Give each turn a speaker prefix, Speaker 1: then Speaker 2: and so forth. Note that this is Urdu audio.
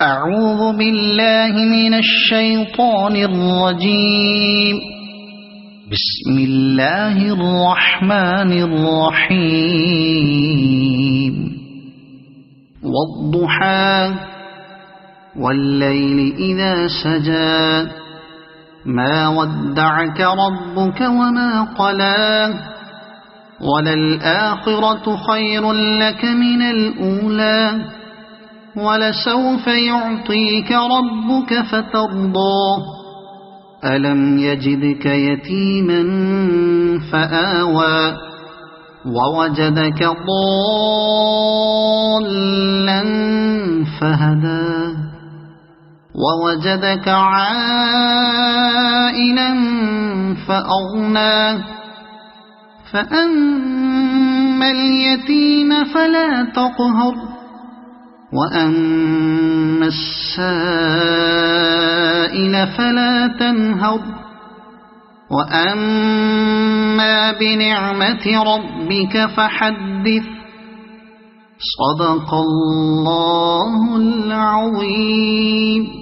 Speaker 1: اعوذ باللہ من الشیطان الرجیم بسم اللہ الرحمن الرحیم والضحى واللیل اذا سجى ما ودعك ربك وما قلى وللآخرة خير لك من الأولى وَلَسَوْفَ يُعْطِيكَ رَبُّكَ فَتَرْضَىٰ أَلَمْ يَجِدْكَ يَتِيمًا فَآوَىٰ وَوَجَدَكَ ضَالًّا فَهَدَىٰ وَوَجَدَكَ عَائِلًا فَأَغْنَىٰ فَأَمَّا الْيَتِيمَ فَلَا تَقْهَرْ وَأَمَّا السَّائِلَ فَلَا تَنْهَرْ وَأَمَّا بِنِعْمَةِ رَبِّكَ فَحَدِّثْ صدق اللہ العظیم.